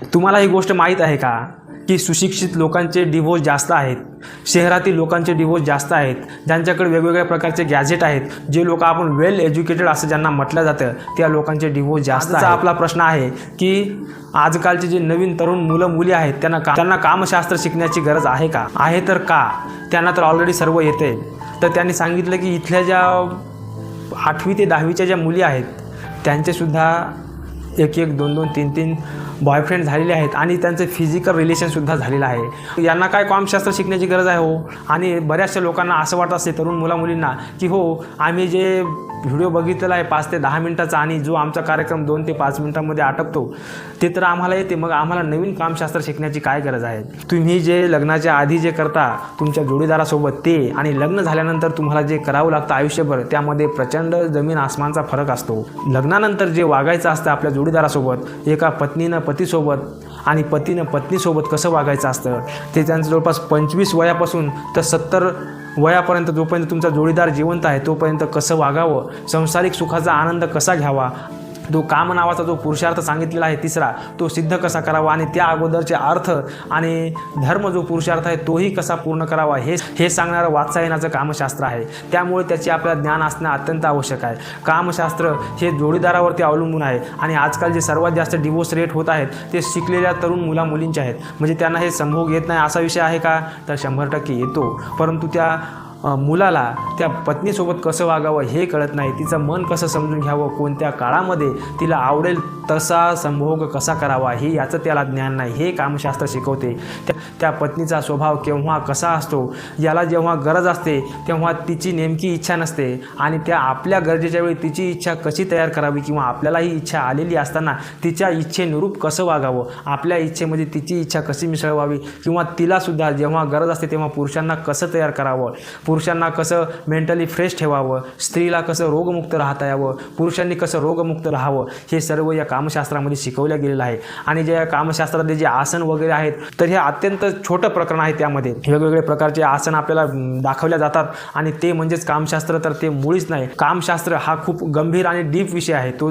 तुम्हाला ही गोष्ट माहीत आहे का की सुशिक्षित लोकांचे डिवोर्स जास्त आहेत, शहरातील लोकांचे डिवोर्स जास्त आहेत, ज्यांच्याकडे वेगवेगळ्या प्रकारचे गॅजेट आहेत, जे लोक आपण वेल एज्युकेटेड असं ज्यांना म्हटलं जातं त्या लोकांचे डिवोर्स जास्त आहे। आपला प्रश्न आहे की आजकालचे जे नवीन तरुण मुलं मुली आहेत त्यांना कामशास्त्र शिकण्याची गरज आहे का? आहे तर का? त्यांना तर ऑलरेडी सर्व येते। तर त्यांनी सांगितलं की इथल्या ज्या 8वी ते 10वीच्या ज्या मुली आहेत त्यांचेसुद्धा 1-1, 2-2, 3-3 बॉयफ्रेंड झालेले आहेत आणि त्यांचं फिजिकल रिलेशनसुद्धा झालेलं आहे। यांना काय कामशास्त्र शिकण्याची गरज आहे हो? आणि बऱ्याचशा लोकांना असं वाटत असते तरुण मुलींना की हो आम्ही जे व्हिडिओ बघितलेला आहे 5 ते 10 मिनिटाचा आणि जो आमचा कार्यक्रम 2 ते 5 मिनिटांमध्ये आटपतो ते तर आम्हाला येते, मग आम्हाला नवीन कामशास्त्र शिकण्याची काय गरज आहे? तुम्ही जे लग्नाच्या आधी जे करता तुमच्या जोडीदारासोबत ते आणि लग्न झाल्यानंतर तुम्हाला जे करावं लागतं आयुष्यभर त्यामध्ये प्रचंड जमीन आसमानचा फरक असतो। लग्नानंतर जे वागायचं असतं आपल्या जोडीदारासोबत, एका पत्नीनं पतीसोबत आणि पतीनं पत्नीसोबत कसं वागायचं असतं ते त्यांचं जवळपास 25 वयापासून तर 70 वयापर्यंत जोपर्यंत तुमचा जोडीदार जिवंत आहे तोपर्यंत कसं वागावं, संसारिक सुखाचा आनंद कसा घ्यावा, तो काम नावाचा जो पुरुषार्थ सांगितलेला आहे तिसरा तो सिद्ध कसा करावा आणि त्या अगोदरचे अर्थ आणि धर्म जो पुरुषार्थ आहे तोही कसा पूर्ण करावा हे सांगणारं वात्सायनाचं कामशास्त्र आहे। त्यामुळे त्याचे आपल्याला ज्ञान असणं अत्यंत आवश्यक आहे। कामशास्त्र हे जोडीदारावरती अवलंबून आहे आणि आजकाल जे सर्वात जास्त डिवोर्स रेट होत आहेत ते शिकलेल्या तरुण मुलींचे आहेत। म्हणजे त्यांना हे संभोग येत नाही असा विषय आहे का? तर 100% येतो, परंतु त्या मुलाला त्या पत्नीसोबत कसं वागावं हे कळत नाही, तिचं मन कसं समजून घ्यावं, कोणत्या काळामध्ये तिला आवडेल तसा संभोग कसा करावा हे याचं त्याला ज्ञान नाही। हे कामशास्त्र शिकवते। त्या पत्नीचा स्वभाव केव्हा कसा असतो, याला जेव्हा गरज असते तेव्हा तिची नेमकी इच्छा नसते आणि त्या आपल्या गरजेच्या वेळी तिची इच्छा कशी तयार करावी किंवा आपल्यालाही इच्छा आलेली असताना तिच्या इच्छेनुरूप कसं वागावं, आपल्या इच्छेमध्ये तिची इच्छा कशी मिसळवावी किंवा तिलासुद्धा जेव्हा गरज असते तेव्हा पुरुषांना कसं तयार करावं, पुरुषांना कसं मेंटली फ्रेश ठेवावं, स्त्रीला कसं रोगमुक्त राहता यावं, पुरुषांनी कसं रोगमुक्त राहावं हे सर्व या कामशास्त्रामध्ये शिकवलं गेलेलं आहे। आणि ज्या कामशास्त्रातले जे आसन वगैरे आहेत तर हे अत्यंत छोटं प्रकरण आहे। त्यामध्ये वेगवेगळे प्रकारचे आसन आपल्याला दाखवल्या जातात आणि ते म्हणजेच कामशास्त्र तर ते मुळीच नाही। कामशास्त्र हा खूप गंभीर आणि डीप विषय आहे। तो